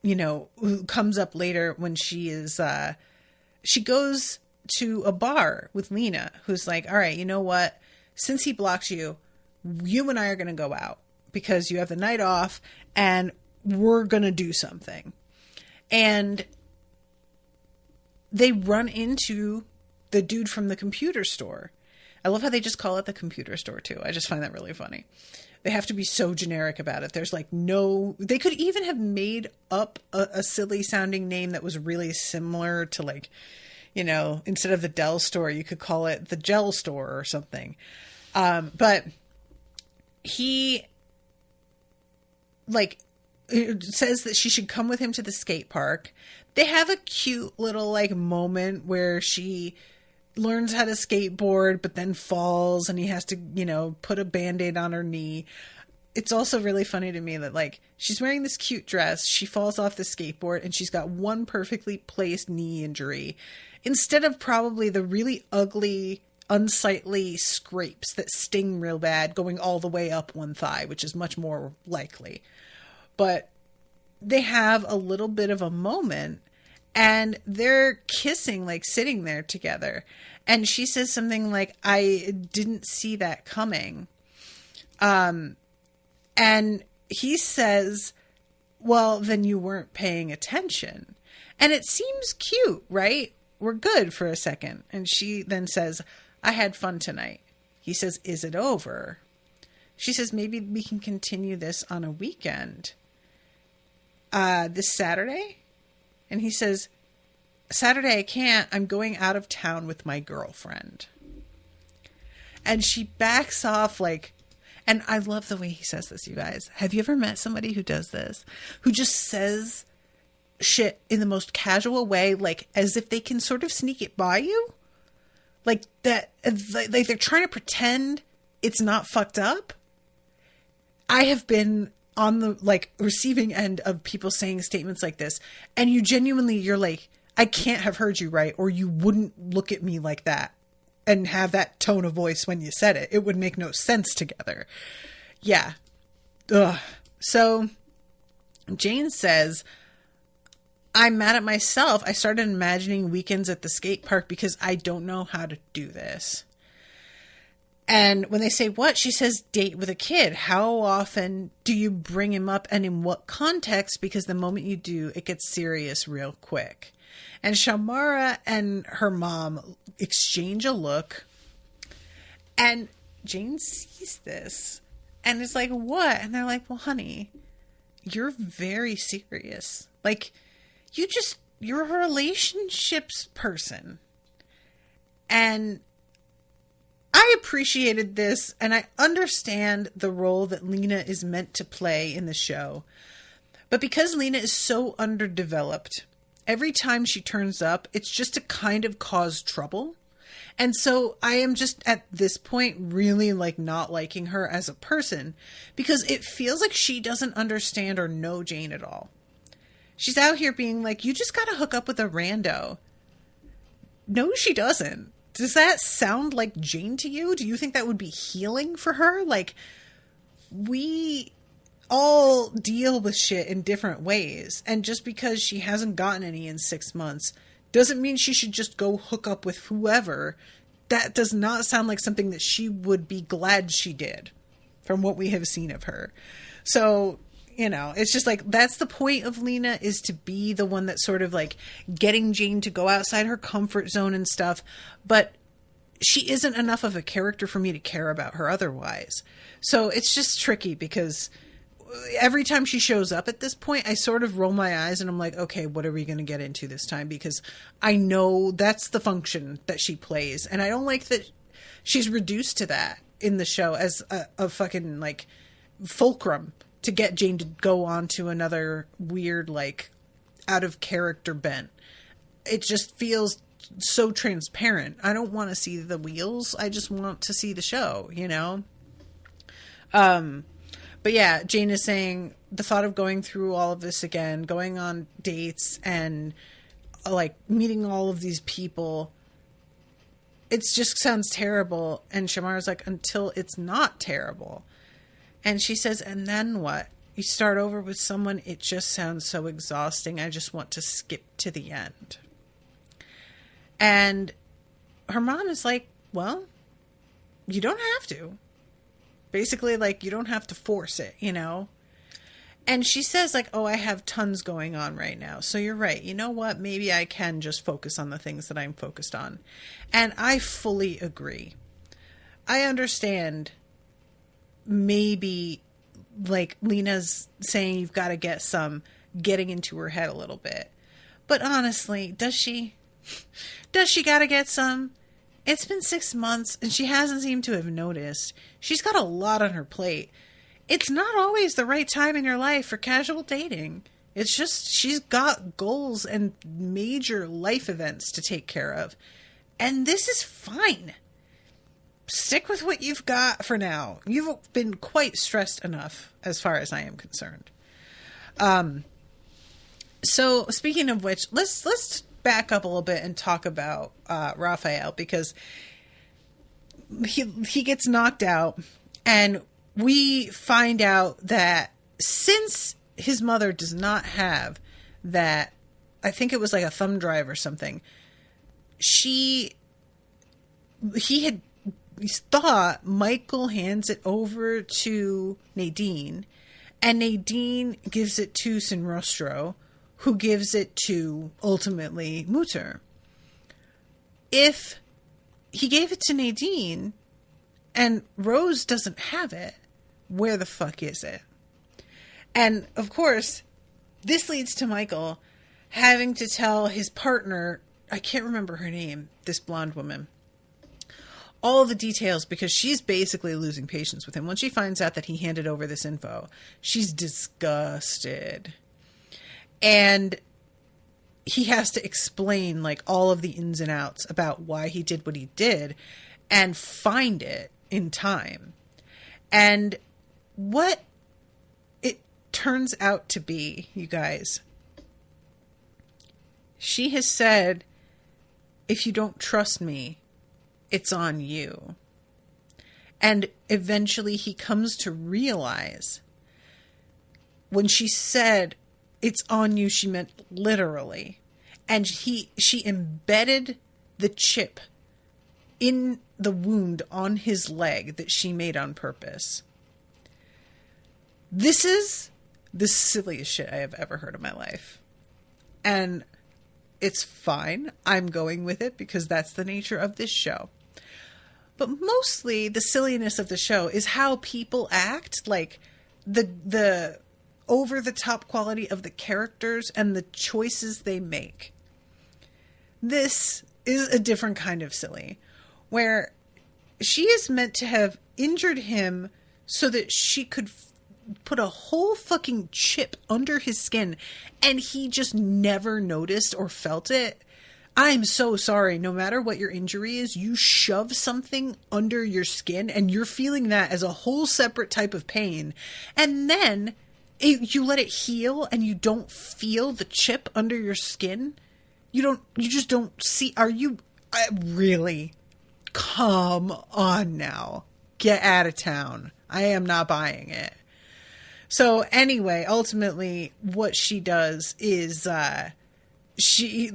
you know, comes up later when she goes to a bar with Lena, who's like, all right, you know what? Since he blocks you, you and I are going to go out because you have the night off and we're going to do something. And they run into the dude from the computer store. I love how they just call it the computer store too. I just find that really funny. They have to be so generic about it. There's like no, they could even have made up a silly sounding name that was really similar to, like, you know, instead of the Dell store, you could call it the Gel store or something. But he, like, says that she should come with him to the skate park. They have a cute little, like, moment where she learns how to skateboard, but then falls and he has to, you know, put a Band-Aid on her knee. It's also really funny to me that, like, she's wearing this cute dress, she falls off the skateboard, and she's got one perfectly placed knee injury, instead of probably the really ugly, unsightly scrapes that sting real bad going all the way up one thigh, which is much more likely. But they have a little bit of a moment and they're kissing, like sitting there together. And she says something like, I didn't see that coming. And he says, well, then you weren't paying attention. And it seems cute, right? We're good for a second. And she then says, I had fun tonight. He says, is it over? She says, maybe we can continue this on a weekend. This Saturday? And he says, Saturday I can't. I'm going out of town with my girlfriend. And she backs off, like, and I love the way he says this, you guys. Have you ever met somebody who does this? Who just says shit in the most casual way, like as if they can sort of sneak it by you? Like that, like they're trying to pretend it's not fucked up. I have been on the, like, receiving end of people saying statements like this, and you're like, I can't have heard you right, or you wouldn't look at me like that and have that tone of voice when you said it. It would make no sense together. Yeah. Ugh. So Jane says, I'm mad at myself. I started imagining weekends at the skate park because I don't know how to do this. And when they say what, she says, date with a kid. How often do you bring him up and in what context? Because the moment you do, it gets serious real quick. And Shamara and her mom exchange a look. And Jane sees this and is like, what? And they're like, well, honey, you're very serious. Like, you're a relationships person. And I appreciated this, and I understand the role that Lena is meant to play in the show. But because Lena is so underdeveloped, every time she turns up, it's just to kind of cause trouble. And so I am just at this point really, like, not liking her as a person because it feels like she doesn't understand or know Jane at all. She's out here being like, you just gotta hook up with a rando. No, she doesn't. Does that sound like Jane to you? Do you think that would be healing for her? Like, we all deal with shit in different ways. And just because she hasn't gotten any in 6 months doesn't mean she should just go hook up with whoever. That does not sound like something that she would be glad she did from what we have seen of her. So, you know, it's just like, that's the point of Lena, is to be the one that's sort of like getting Jane to go outside her comfort zone and stuff. But she isn't enough of a character for me to care about her otherwise. So it's just tricky because every time she shows up at this point, I sort of roll my eyes and I'm like, okay, what are we going to get into this time? Because I know that's the function that she plays. And I don't like that she's reduced to that in the show as a fucking, like, fulcrum to get Jane to go on to another weird, like, out of character bent. It just feels so transparent. I don't want to see the wheels. I just want to see the show, you know? But yeah, Jane is saying, the thought of going through all of this again, going on dates and like meeting all of these people, it just sounds terrible. And Shamara's like, until it's not terrible. And she says, and then what? You start over with someone, it just sounds so exhausting. I just want to skip to the end. And her mom is like, well, you don't have to. Basically, like, you don't have to force it, you know? And she says, like, oh, I have tons going on right now. So you're right. You know what? Maybe I can just focus on the things that I'm focused on. And I fully agree. I understand maybe, like, Lena's saying you've got to get some getting into her head a little bit. But honestly, does she? Does she got to get some? It's been 6 months and she hasn't seemed to have noticed. She's got a lot on her plate. It's not always the right time in your life for casual dating. It's just she's got goals and major life events to take care of. And this is fine. Stick with what you've got for now. You've been quite stressed enough as far as I am concerned. So speaking of which, let's back up a little bit and talk about Raphael, because he gets knocked out, and we find out that since his mother does not have that, I think it was like a thumb drive or something, he had thought Michael hands it over to Nadine, and Nadine gives it to Sinrostro, who gives it to, ultimately, Mutter. If he gave it to Nadine and Rose doesn't have it, where the fuck is it? And, of course, this leads to Michael having to tell his partner, I can't remember her name, this blonde woman, all the details, because she's basically losing patience with him. When she finds out that he handed over this info, she's disgusted. And he has to explain, like, all of the ins and outs about why he did what he did and find it in time. And what it turns out to be, you guys, she has said, if you don't trust me, it's on you. And eventually he comes to realize, when she said, it's on you, she meant literally. And she embedded the chip in the wound on his leg that she made on purpose. This is the silliest shit I have ever heard in my life. And it's fine. I'm going with it because that's the nature of this show. But mostly the silliness of the show is how people act, like the over-the-top quality of the characters and the choices they make. This is a different kind of silly, where she is meant to have injured him so that she could put a whole fucking chip under his skin, and he just never noticed or felt it. I'm so sorry. No matter what your injury is, you shove something under your skin, and you're feeling that as a whole separate type of pain, and then you let it heal and you don't feel the chip under your skin. You just don't see. Really? Come on now. Get out of town. I am not buying it. So anyway, ultimately what she does is, he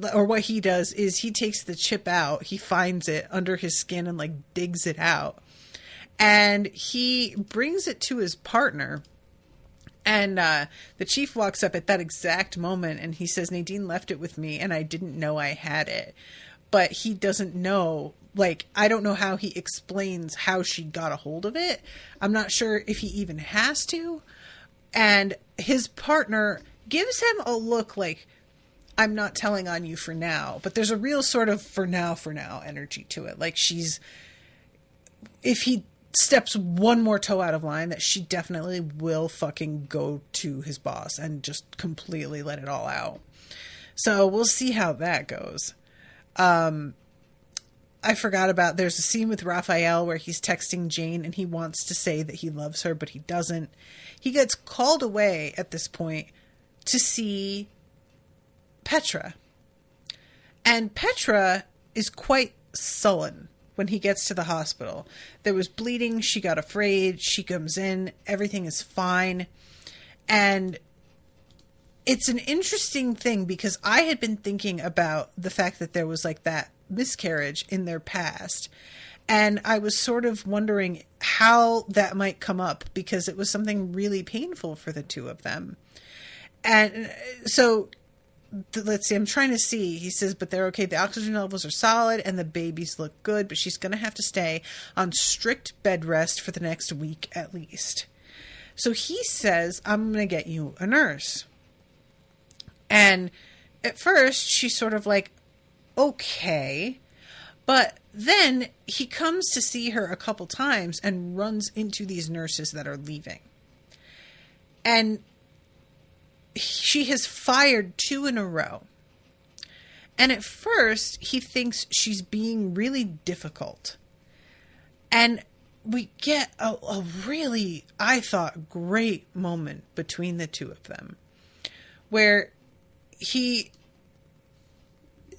takes the chip out. He finds it under his skin and like digs it out. And he brings it to his partner. And the chief walks up at that exact moment and he says, Nadine left it with me and I didn't know I had it. But he doesn't know, like, I don't know how he explains how she got a hold of it. I'm not sure if he even has to. And his partner gives him a look like, I'm not telling on you for now. But there's a real sort of for now energy to it. Like if he steps one more toe out of line, that she definitely will fucking go to his boss and just completely let it all out. So we'll see how that goes. I forgot about, there's a scene with Raphael where he's texting Jane and he wants to say that he loves her, but he doesn't. He gets called away at this point to see Petra. And Petra is quite sullen when he gets to the hospital. There was bleeding. She got afraid. She comes in. Everything is fine. And it's an interesting thing because I had been thinking about the fact that there was like that miscarriage in their past. And I was sort of wondering how that might come up because it was something really painful for the two of them. And so let's see, I'm trying to see. He says, but they're okay. The oxygen levels are solid and the babies look good, but she's going to have to stay on strict bed rest for the next week at least. So he says, I'm going to get you a nurse. And at first she's sort of like, okay. But then he comes to see her a couple times and runs into these nurses that are leaving. And she has fired 2 in a row. And at first, he thinks she's being really difficult. And we get a really, I thought, great moment between the two of them. Where he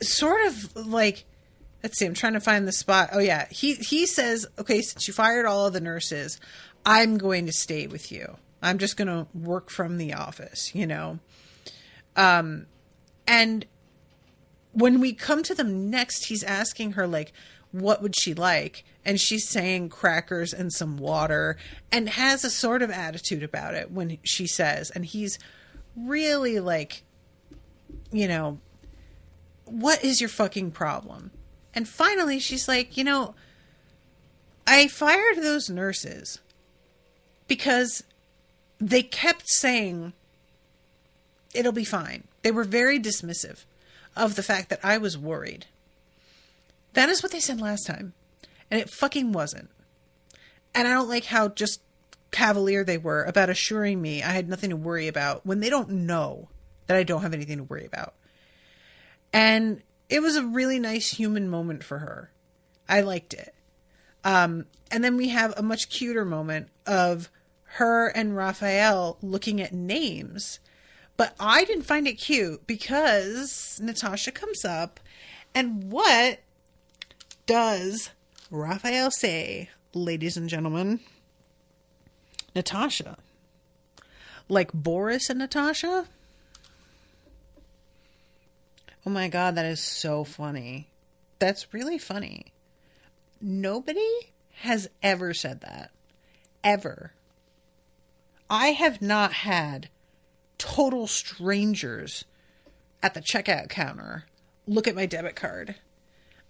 sort of like, let's see, I'm trying to find the spot. Oh, yeah. He says, okay, since you fired all of the nurses, I'm going to stay with you. I'm just going to work from the office, you know. And when we come to them next, he's asking her, like, what would she like? And she's saying crackers and some water and has a sort of attitude about it when she says, and he's really like, you know, what is your fucking problem? And finally she's like, you know, I fired those nurses because they kept saying it'll be fine. They were very dismissive of the fact that I was worried. That is what they said last time. And it fucking wasn't. And I don't like how just cavalier they were about assuring me I had nothing to worry about when they don't know that I don't have anything to worry about. And it was a really nice human moment for her. I liked it. And then we have a much cuter moment of her and Raphael looking at names. But I didn't find it cute because Natasha comes up and what does Raphael say, ladies and gentlemen? Natasha. Like Boris and Natasha? Oh my God, that is so funny. That's really funny. Nobody has ever said that. Ever. I have not had total strangers at the checkout counter look at my debit card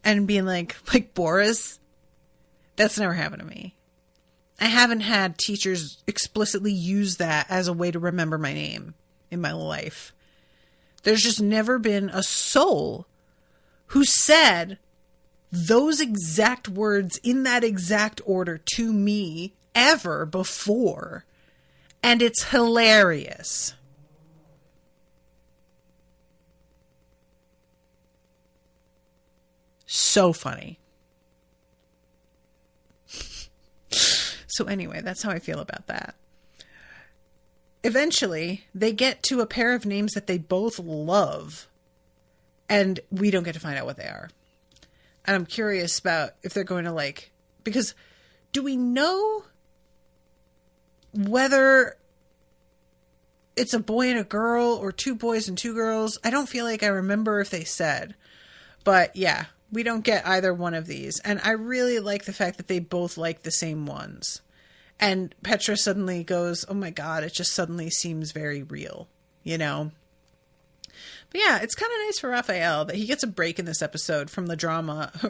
and being like Boris. That's never happened to me. I haven't had teachers explicitly use that as a way to remember my name in my life. There's just never been a soul who said those exact words in that exact order to me ever before. And it's hilarious. So funny. So anyway, that's how I feel about that. Eventually, they get to a pair of names that they both love. And we don't get to find out what they are. And I'm curious about if they're going to like... Because do we know whether it's a boy and a girl or 2 boys and 2 girls? I don't feel like I remember if they said. But yeah, we don't get either one of these. And I really like the fact that they both like the same ones. And Petra suddenly goes, oh my God, it just suddenly seems very real, you know? But yeah, it's kind of nice for Raphael that he gets a break in this episode from the drama, I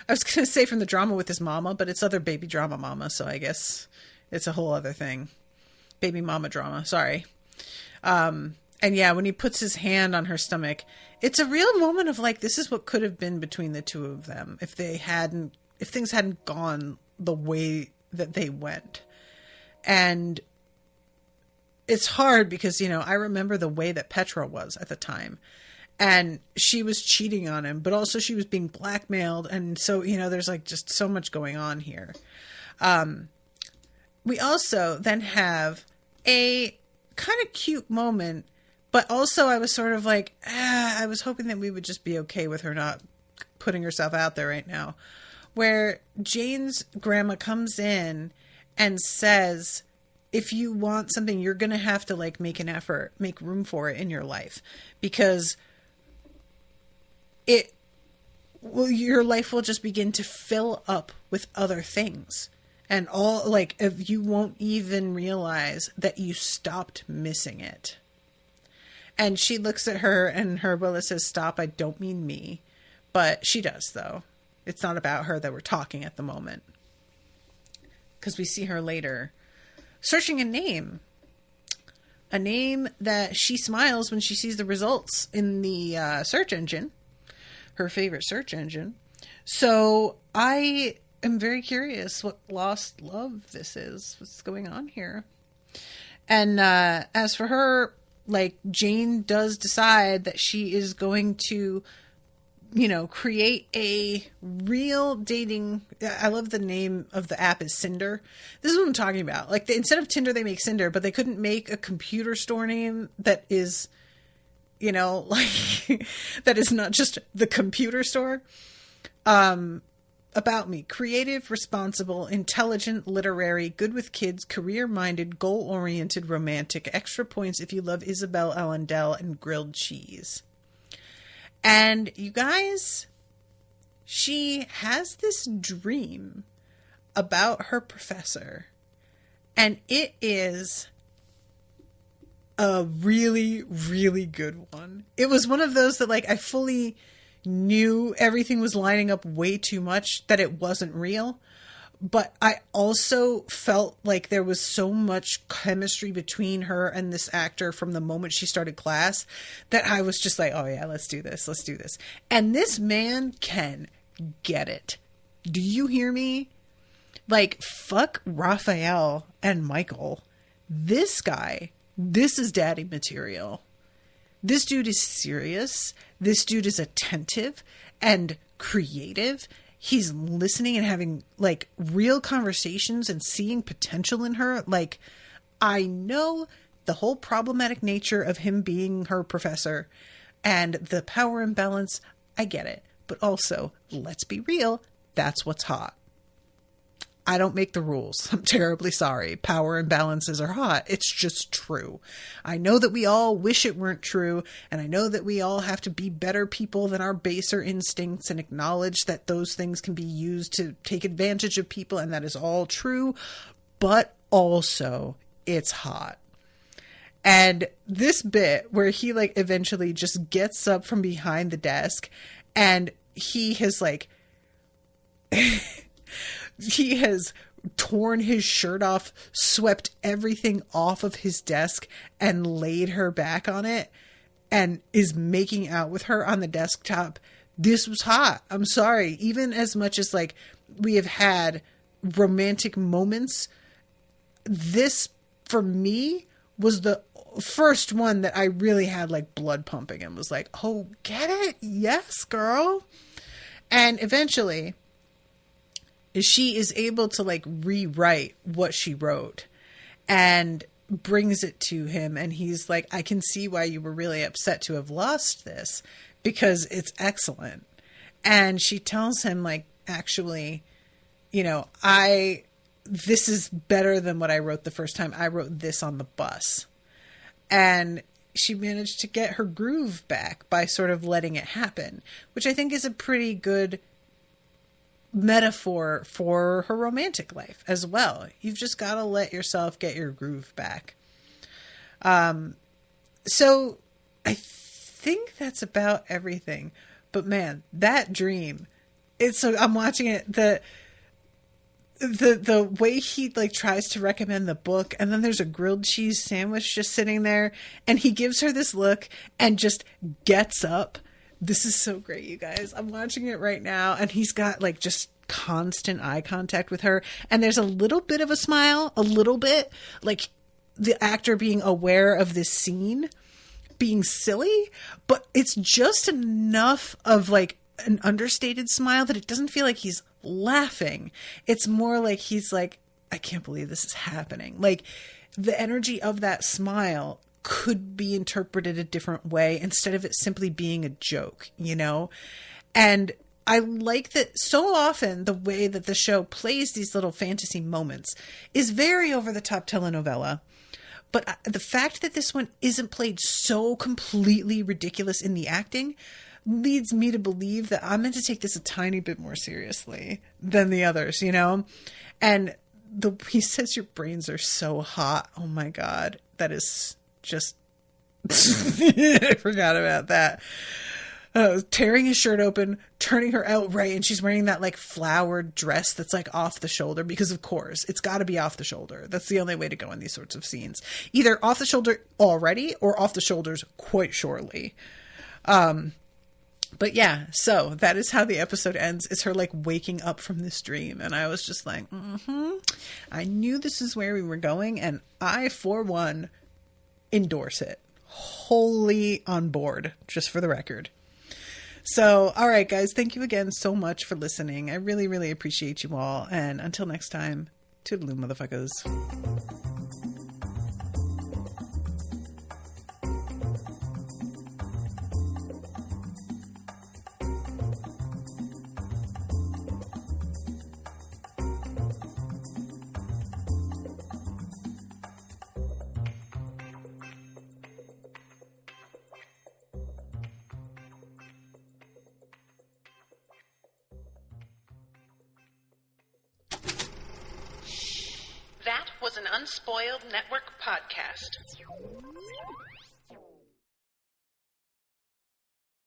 was going to say from the drama with his mama, but it's other baby drama mama, so I guess it's a whole other thing. Baby mama drama, sorry. And yeah, when he puts his hand on her stomach, it's a real moment of like, this is what could have been between the two of them if things hadn't gone the way that they went. And it's hard because, you know, I remember the way that Petra was at the time. and she was cheating on him, but also she was being blackmailed. And so, you know, there's like just so much going on here. We also then have a kind of cute moment, but also I was sort of like, I was hoping that we would just be okay with her not putting herself out there right now, where Jane's grandma comes in and says, if you want something, you're going to have to like make an effort, make room for it in your life, because your life will just begin to fill up with other things. And all, like, if you won't even realize that you stopped missing it. And she looks at her and her Willa says, stop, I don't mean me. But she does, though. It's not about her that we're talking at the moment. Because we see her later searching a name. A name that she smiles when she sees the results in the search engine. Her favorite search engine. So I'm very curious what lost love this is. What's going on here? And as for her, like, Jane does decide that she is going to, you know, create a real dating. I love the name of the app is Cinder. This is what I'm talking about. Like, instead of Tinder, they make Cinder, but they couldn't make a computer store name that is, you know, like, that is not just the computer store. About me: creative, responsible, intelligent, literary, good with kids, career-minded, goal-oriented, romantic. Extra points if you love Isabel Allendale and grilled cheese. And you guys, she has this dream about her professor, and it is a really, really good one. It was one of those that, like, I fully knew everything was lining up way too much, that it wasn't real. But I also felt like there was so much chemistry between her and this actor from the moment she started class that I was just like, oh yeah, let's do this. Let's do this. And this man can get it. Do you hear me? Like, fuck Raphael and Michael. This guy, this is daddy material. This dude is serious. This dude is attentive and creative. He's listening and having, like, real conversations and seeing potential in her. Like, I know the whole problematic nature of him being her professor and the power imbalance. I get it. But also, let's be real. That's what's hot. I don't make the rules. I'm terribly sorry. Power imbalances are hot. It's just true. I know that we all wish it weren't true, and I know that we all have to be better people than our baser instincts and acknowledge that those things can be used to take advantage of people, and that is all true, but also it's hot. And this bit where he, like, eventually just gets up from behind the desk and he has, like... he has torn his shirt off, swept everything off of his desk, and laid her back on it, and is making out with her on the desktop. This was hot. I'm sorry. Even as much as, like, we have had romantic moments, this, for me, was the first one that I really had, like, blood pumping and was like, oh, get it? Yes, girl. And eventually... she is able to, like, rewrite what she wrote and brings it to him. And he's like, I can see why you were really upset to have lost this, because it's excellent. And she tells him, like, actually, you know, this is better than what I wrote the first time. I wrote this on the bus. And she managed to get her groove back by sort of letting it happen, which I think is a pretty good metaphor for her romantic life as well. You've just got to let yourself get your groove back. So I think that's about everything. But man, that dream, I'm watching it, the way he, like, tries to recommend the book, and then there's a grilled cheese sandwich just sitting there, and he gives her this look and just gets up. This is so great, you guys. I'm watching it right now, and he's got, like, just constant eye contact with her, and there's a little bit of a smile, a little bit, like the actor being aware of this scene, being silly, but it's just enough of like an understated smile that it doesn't feel like he's laughing. It's more like he's like, I can't believe this is happening. Like the energy of that smile could be interpreted a different way instead of it simply being a joke, you know? And I like that so often the way that the show plays these little fantasy moments is very over the top telenovela. But the fact that this one isn't played so completely ridiculous in the acting leads me to believe that I'm meant to take this a tiny bit more seriously than the others, you know? And he says your brains are so hot. Oh my God. That is just, I forgot about that. Tearing his shirt open, turning her out right, and she's wearing that like flowered dress that's like off the shoulder, because of course it's got to be off the shoulder. That's the only way to go in these sorts of scenes, either off the shoulder already or off the shoulders quite surely. But yeah, so that is how the episode ends. It's her like waking up from this dream, and I was just like, I knew this is where we were going, and I for one endorse it, wholly on board, just for the record. So, all right, guys, thank you again so much for listening. I really, really appreciate you all. And until next time, toodaloo, motherfuckers. That was an Unspoiled Network podcast.